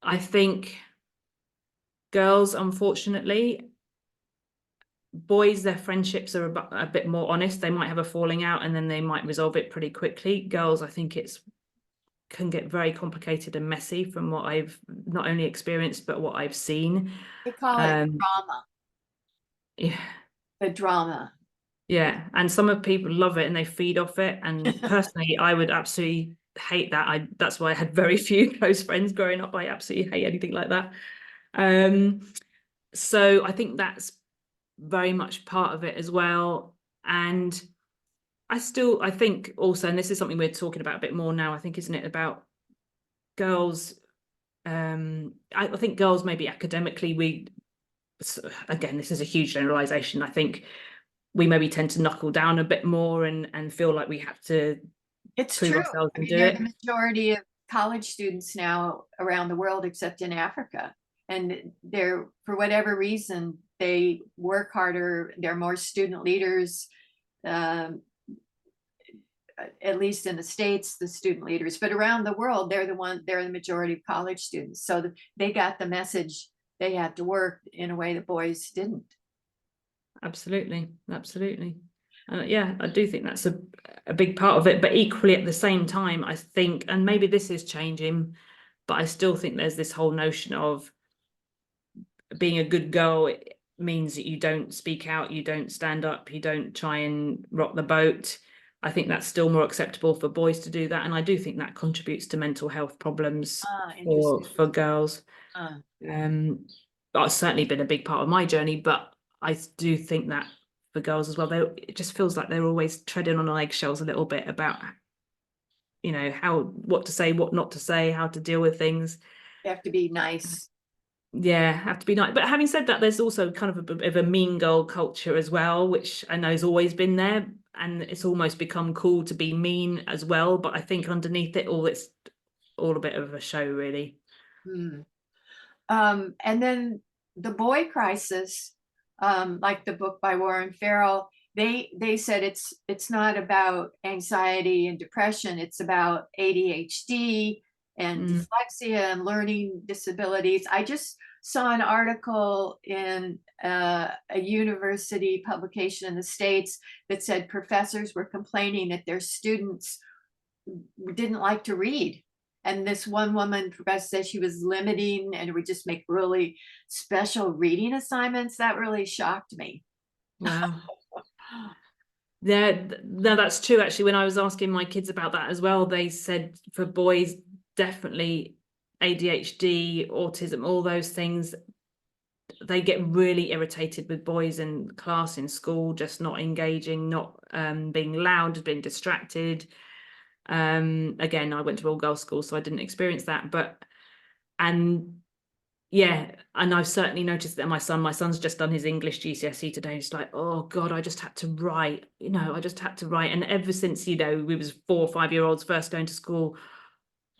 I think girls, unfortunately, boys, their friendships are a bit more honest. They might have a falling out and then they might resolve it pretty quickly. Girls, I think it's can get very complicated and messy from what I've not only experienced but what I've seen. They call it drama, Yeah, the drama. yeah, and some of people love it and they feed off it. And personally, I would absolutely hate that. That's why I had very few close friends growing up. I absolutely hate anything like that. So I think that's very much part of it as well. And I think also, and this is something we're talking about a bit more now, I think, isn't it, about girls? I think girls maybe academically, again, this is a huge generalization. I think we maybe tend to knuckle down a bit more and feel like we have to It's prove true. ourselves I and mean, do they're it. the majority of college students now around the world, except in Africa. And they're, for whatever reason, they work harder. They're more student leaders. Um, at least in the States, the student leaders, but around the world, they're the majority of college students. So they got the message they had to work in a way that boys didn't. Absolutely, absolutely. Yeah, I do think that's a big part of it. But equally at the same time, I think, and maybe this is changing, but I still think there's this whole notion of being a good girl. It means that you don't speak out, you don't stand up, you don't try and rock the boat. I think that's still more acceptable for boys to do that. And I do think that contributes to mental health problems Interesting. for girls. Uh, That's certainly been a big part of my journey, but I do think that for girls as well, it just feels like they're always treading on eggshells a little bit about, you know, what to say, what not to say, how to deal with things. you have to be nice. Yeah, have to be nice. But having said that, there's also kind of a bit of a mean girl culture as well, which I know has always been there, and it's almost become cool to be mean as well. But I think underneath it all, it's all a bit of a show, really. Hmm. And then the boy crisis, like the book by Warren Farrell, they said it's not about anxiety and depression, it's about ADHD and dyslexia and learning disabilities. I just saw an article in a university publication in the States that said professors were complaining that their students didn't like to read. And this one woman professor said she was limiting and would just make really special reading assignments. That really shocked me. Wow. Yeah, no, that's true. Actually, when I was asking my kids about that as well, they said for boys, definitely ADHD, autism, all those things. They get really irritated with boys in class, in school, just not engaging, not being loud, being distracted. Again, I went to all girls school, so I didn't experience that. And yeah, and I've certainly noticed that my son's just done his English GCSE today. It's like, oh God, I just had to write, I just had to write. And ever since, we was 4 or 5 year olds first going to school,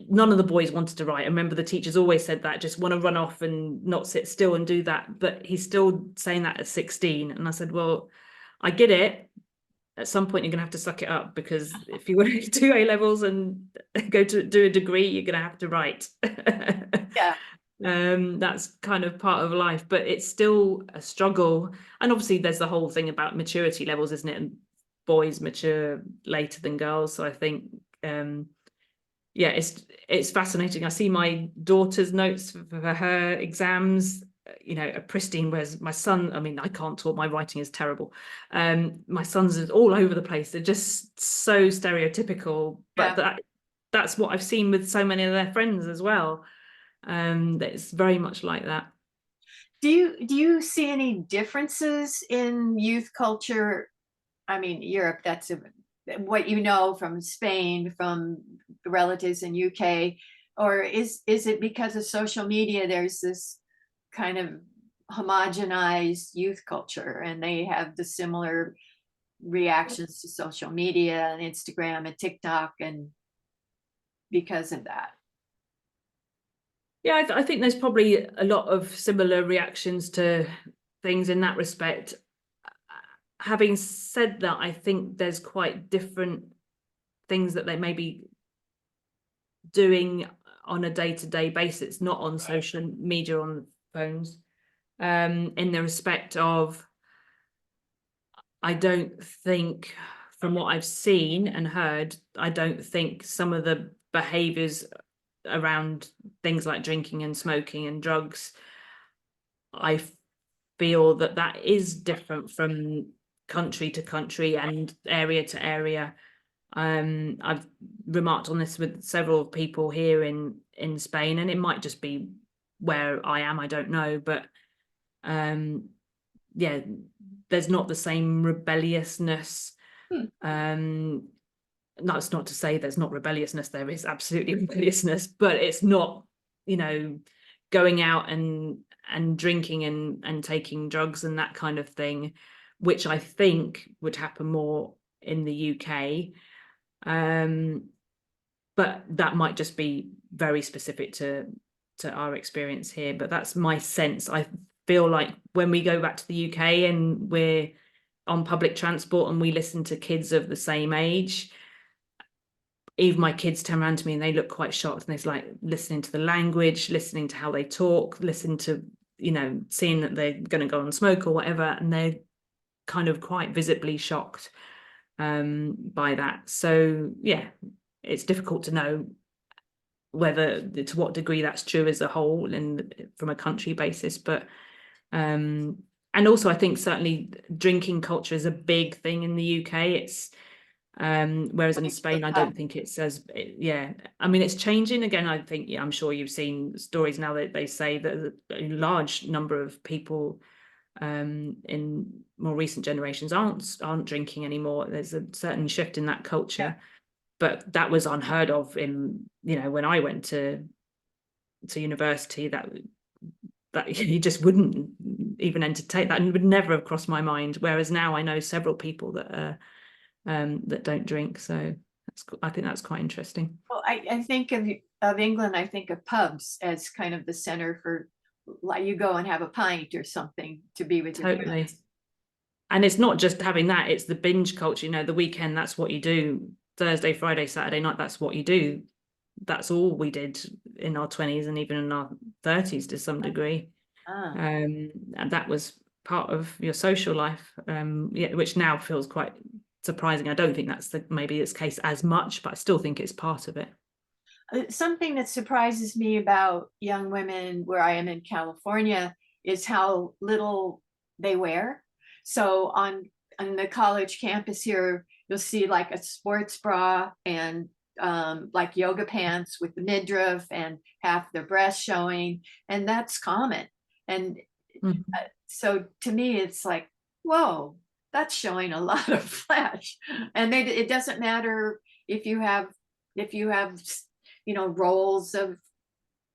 none of the boys wanted to write. I remember the teachers always said that, just want to run off and not sit still and do that. But he's still saying that at 16. And I said, well, I get it. At some point, you're going to have to suck it up, because if you want to do A levels and go to do a degree, you're going to have to write. Yeah. That's kind of part of life, but it's still a struggle. And obviously there's the whole thing about maturity levels, isn't it? And boys mature later than girls. So I think yeah, it's fascinating. I see my daughter's notes for her exams, are pristine, whereas my son, I mean, I can't talk, my writing is terrible. My son's is all over the place. They're just so stereotypical, but that's what I've seen with so many of their friends as well. It's very much like that. Do you see any differences in youth culture? I mean, Europe, that's what you know from Spain, from relatives in UK, or is it because of social media there's this kind of homogenized youth culture and they have the similar reactions to social media and Instagram and TikTok, and because of that? Yeah, I think there's probably a lot of similar reactions to things in that respect. Having said that, I think there's quite different things that they may be doing on a day-to-day basis, not on social media, on phones, in the respect of, I don't think, from what I've seen and heard, I don't think some of the behaviors around things like drinking and smoking and drugs, I feel that is different from country to country and area to area. I've remarked on this with several people here in Spain, and it might just be where I am, I don't know, but yeah, there's not the same rebelliousness. That's not to say there's not rebelliousness, there is absolutely rebelliousness, but it's not, going out and drinking and taking drugs and that kind of thing, which I think would happen more in the UK. But that might just be very specific to our experience here, but that's my sense. I feel like when we go back to the UK and we're on public transport and we listen to kids of the same age, even my kids turn around to me and they look quite shocked, and it's like listening to the language, listening to how they talk, listen to, seeing that they're going to go and smoke or whatever, and they're kind of quite visibly shocked by that. So yeah, it's difficult to know whether, to what degree that's true as a whole and from a country basis, but and also I think certainly drinking culture is a big thing in the UK. It's whereas in Spain I don't think it's as, yeah, I mean, it's changing again. I think, yeah, I'm sure you've seen stories now that they say that a large number of people in more recent generations aren't drinking anymore. There's a certain shift in that culture, but that was unheard of in, when I went to university. That you just wouldn't even entertain that, and would never have crossed my mind. Whereas now I know several people that that don't drink. So I think that's quite interesting. Well, I think of England, I think of pubs as kind of the center for, like, you go and have a pint or something to be with your friends. And it's not just having that, it's the binge culture, the weekend, that's what you do. Thursday, Friday, Saturday night, that's what you do. That's all we did in our 20s and even in our 30s to some degree. And that was part of your social life, yeah, which now feels quite surprising. I don't think that's maybe its case as much, but I still think it's part of it. Something that surprises me about young women where I am in California is how little they wear. So on on the college campus here, you'll see like a sports bra and like yoga pants with the midriff and half the breast showing, and that's common. And Mhm. so to me, it's like, whoa, that's showing a lot of flesh. And it doesn't matter if you have rolls of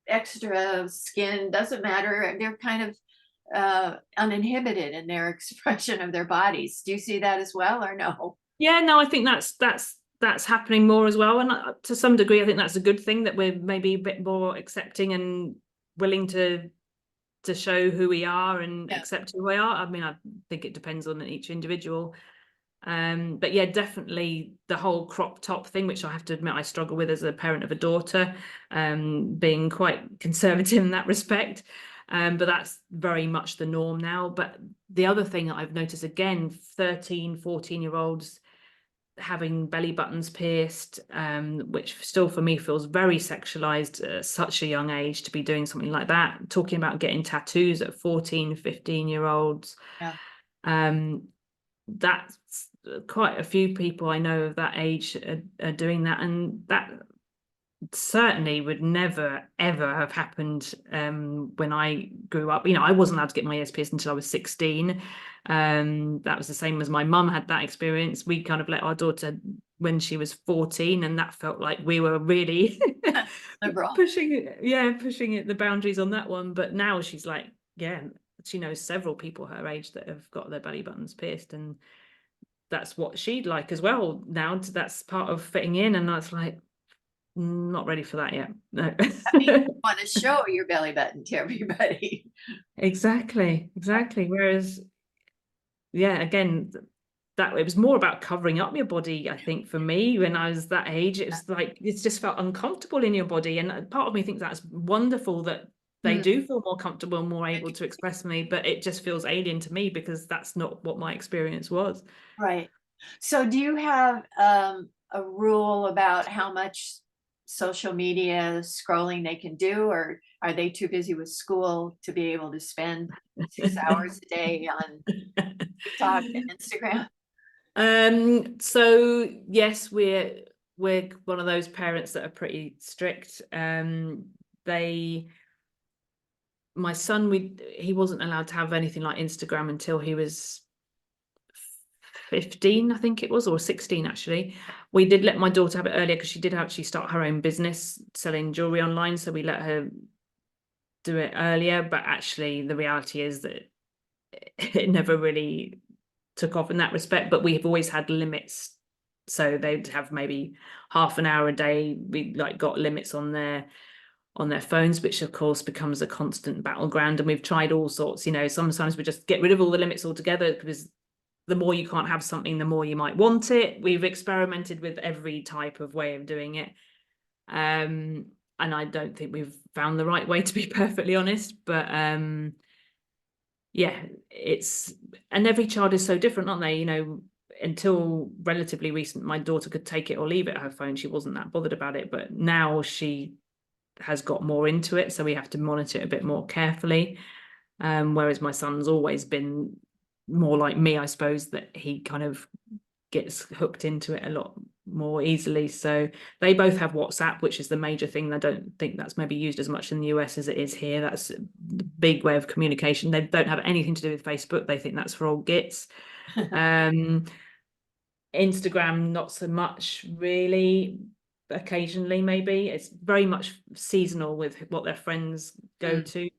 extra skin, doesn't matter. They're kind of uninhibited in their expression of their bodies. Do you see that as well, or no? Yeah, no, I think that's happening more as well, and to some degree, I think that's a good thing that we're maybe a bit more accepting and willing to show who we are and Yeah. accept who we are. I mean, I think it depends on each individual. But yeah, definitely the whole crop top thing, which I have to admit I struggle with as a parent of a daughter, being quite conservative in that respect. But that's very much the norm now. But the other thing that I've noticed again, 13, 14-year-olds having belly buttons pierced, which still for me feels very sexualized at such a young age to be doing something like that. Talking about getting tattoos at 14, 15-year-olds. Yeah. That's quite a few people I know of that age are doing that, and that certainly would never ever have happened when I grew up. I wasn't allowed to get my ears pierced until I was 16. That was the same as my mum had that experience. We kind of let our daughter when she was 14, and that felt like we were really Liberal. pushing it the boundaries on that one. But now she's like, yeah, she knows several people her age that have got their belly buttons pierced, and that's what she'd like as well now. That's part of fitting in, and that's like, not ready for that yet. No. I mean, you want to show your belly button to everybody. Exactly. Whereas, yeah, again, that it was more about covering up your body. I think for me, when I was that age, it was like it just felt uncomfortable in your body, and part of me thinks that's wonderful that they do feel more comfortable and more able to express me, but it just feels alien to me because that's not what my experience was. Right. So do you have a rule about how much social media scrolling they can do, or are they too busy with school to be able to spend 6 hours a day on TikTok and Instagram? So yes, we're one of those parents that are pretty strict. My son, he wasn't allowed to have anything like Instagram until he was 15, I think it was, or 16 actually. We did let my daughter have it earlier because she did actually start her own business selling jewelry online, so we let her do it earlier. But actually the reality is that it never really took off in that respect, but we've always had limits. So they'd have maybe half an hour a day. We like got limits on their phones, which of course becomes a constant battleground. And we've tried all sorts, sometimes we just get rid of all the limits altogether, because the more you can't have something, the more you might want it. We've experimented with every type of way of doing it. And I don't think we've found the right way, to be perfectly honest. But yeah, and every child is so different, aren't they? Until relatively recent, my daughter could take it or leave it, her phone. She wasn't that bothered about it, but now she has got more into it, so we have to monitor it a bit more carefully. Whereas my son's always been more like me, I suppose, that he kind of gets hooked into it a lot more easily. So they both have WhatsApp, which is the major thing. I don't think that's maybe used as much in the US as it is here. That's the big way of communication. They don't have anything to do with Facebook. They think that's for old gits. Instagram, not so much really. Occasionally, maybe. It's very much seasonal with what their friends go to.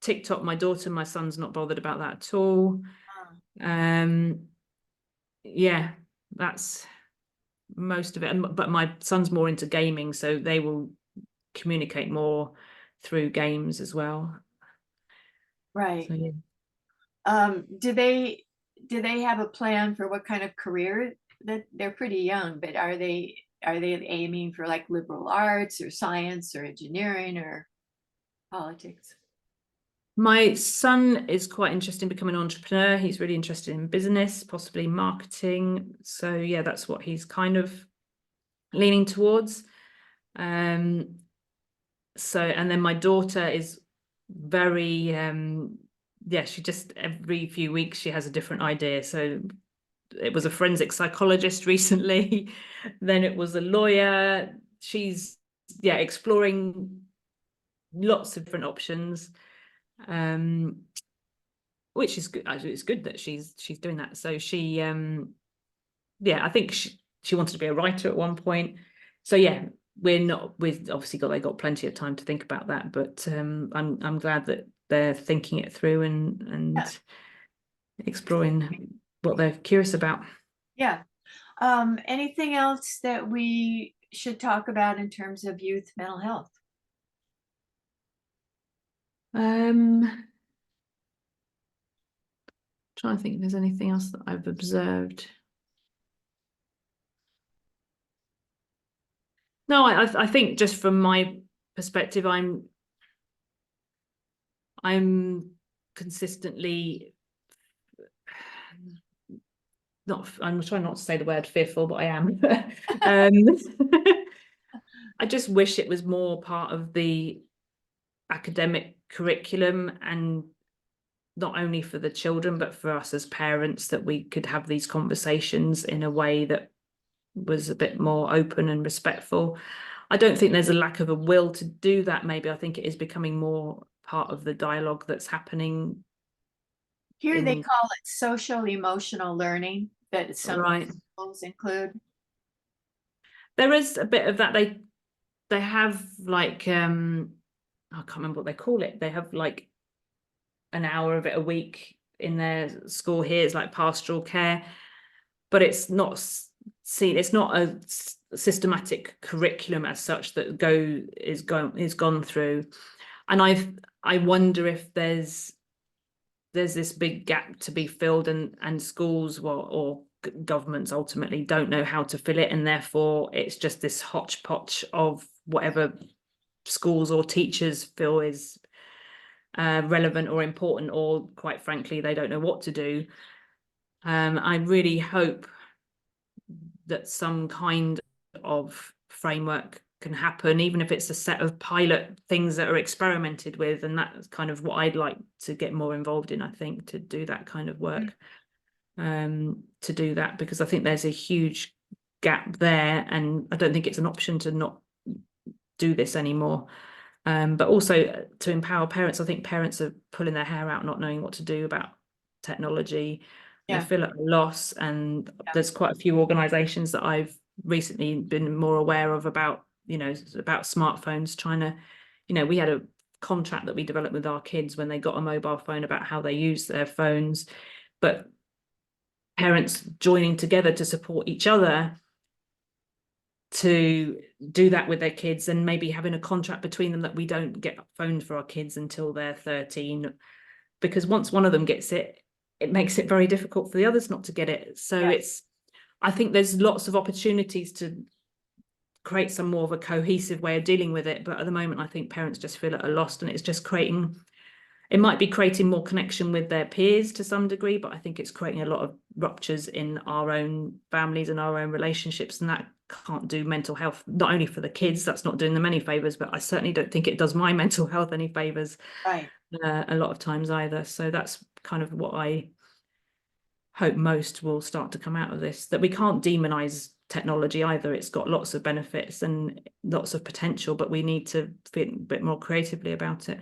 TikTok, my daughter, my son's not bothered about that at all. Yeah, that's most of it. But my son's more into gaming, so they will communicate more through games as well. Right. So, yeah. Do they have a plan for what kind of career? That they're pretty young, but are they aiming for like liberal arts or science or engineering or politics? My son is quite interested in becoming an entrepreneur. He's really interested in business, possibly marketing. So yeah, that's what he's kind of leaning towards. And then my daughter is very, she just every few weeks she has a different idea. So it was a forensic psychologist recently, then it was a lawyer. She's exploring lots of different options, which is good. Actually, it's good that she's doing that. So she I think she wanted to be a writer at one point. So we've obviously they got plenty of time to think about that, but I'm glad that they're thinking it through and exploring what they're curious about. Yeah. Anything else that we should talk about in terms of youth mental health? Trying to think if there's anything else that I've observed. No, I think just from my perspective, I'm consistently I'm trying not to say the word fearful, but I am. I just wish it was more part of the academic curriculum, and not only for the children, but for us as parents, that we could have these conversations in a way that was a bit more open and respectful. I don't think there's a lack of a will to do that. Maybe I think it is becoming more part of the dialogue that's happening. Here they call it social emotional learning, that some schools include. There is a bit of that. They have like I can't remember what they call it. They have like an hour of it a week in their school here. It's like pastoral care, but it's not seen. It's not a systematic curriculum as such that is gone through. And I wonder if there's this big gap to be filled, and schools or governments ultimately don't know how to fill it, and therefore it's just this hodgepodge of whatever schools or teachers feel is relevant or important, or quite frankly they don't know what to do. I really hope that some kind of framework can happen, even if it's a set of pilot things that are experimented with, and that's kind of what I'd like to get more involved in, I think, to do that kind of work. To do that, because I think there's a huge gap there, and I don't think it's an option to not do this anymore. But also to empower parents. I think parents are pulling their hair out, not knowing what to do about technology. They feel at a loss, and there's quite a few organizations that I've recently been more aware of about smartphones, trying to, we had a contract that we developed with our kids when they got a mobile phone about how they use their phones, but parents joining together to support each other to do that with their kids, and maybe having a contract between them that we don't get phones for our kids until they're 13, because once one of them gets it, it makes it very difficult for the others not to get it. So I think there's lots of opportunities to create some more of a cohesive way of dealing with it, but at the moment I think parents just feel at a loss, and it's just it might be creating more connection with their peers to some degree, but I think it's creating a lot of ruptures in our own families and our own relationships, and that can't do mental health, not only for the kids, that's not doing them any favors, but I certainly don't think it does my mental health any favors a lot of times either. So that's kind of what I hope most will start to come out of this, that we can't demonize technology either. It's got lots of benefits and lots of potential, but we need to think a bit more creatively about it.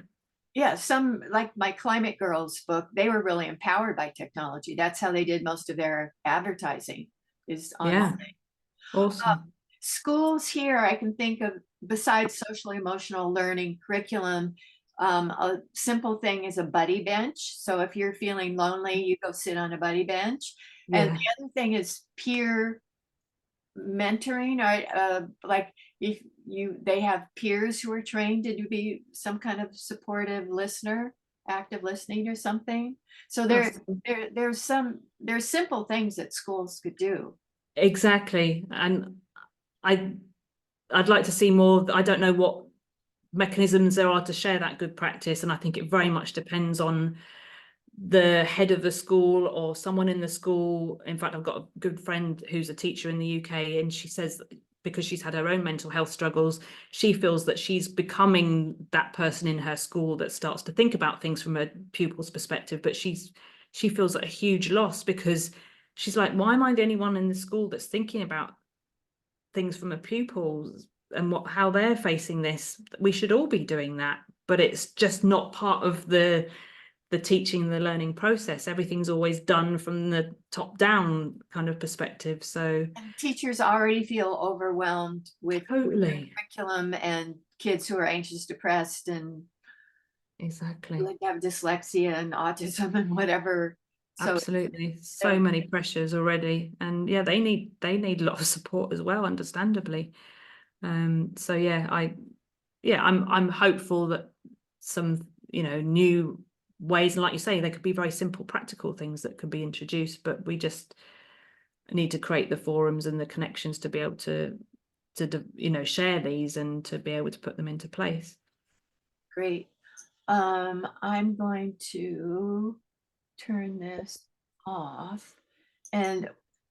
Yeah, some, like my Climate Girls book, they were really empowered by technology. That's how they did most of their advertising, is online. Awesome. Schools here, I can think of, besides social emotional learning curriculum, a simple thing is a buddy bench. So if you're feeling lonely, you go sit on a buddy bench. And the other thing is peer mentoring, or like if they have peers who are trained to be some kind of supportive listener, active listening or something. So there's simple things that schools could do. Exactly. And I'd like to see more. I don't know what mechanisms there are to share that good practice, and I think it very much depends on the head of the school or someone in the school. In fact, I've got a good friend who's a teacher in the UK, and she says that because she's had her own mental health struggles, she feels that she's becoming that person in her school that starts to think about things from a pupil's perspective, but she feels a huge loss because she's like, why am I the only one in the school that's thinking about things from a pupil and how they're facing this? We should all be doing that, but it's just not part of the teaching, the learning process. Everything's always done from the top down kind of perspective. So And teachers already feel overwhelmed with totally, curriculum and kids who are anxious, depressed, and exactly, like have dyslexia and autism and whatever. So absolutely, so many pressures already, and yeah, they need a lot of support as well, understandably. So yeah, I'm hopeful that some, new ways, and like you say, they could be very simple, practical things that could be introduced, but we just need to create the forums and the connections to be able to share these and to be able to put them into place. great. I'm going to turn this off. And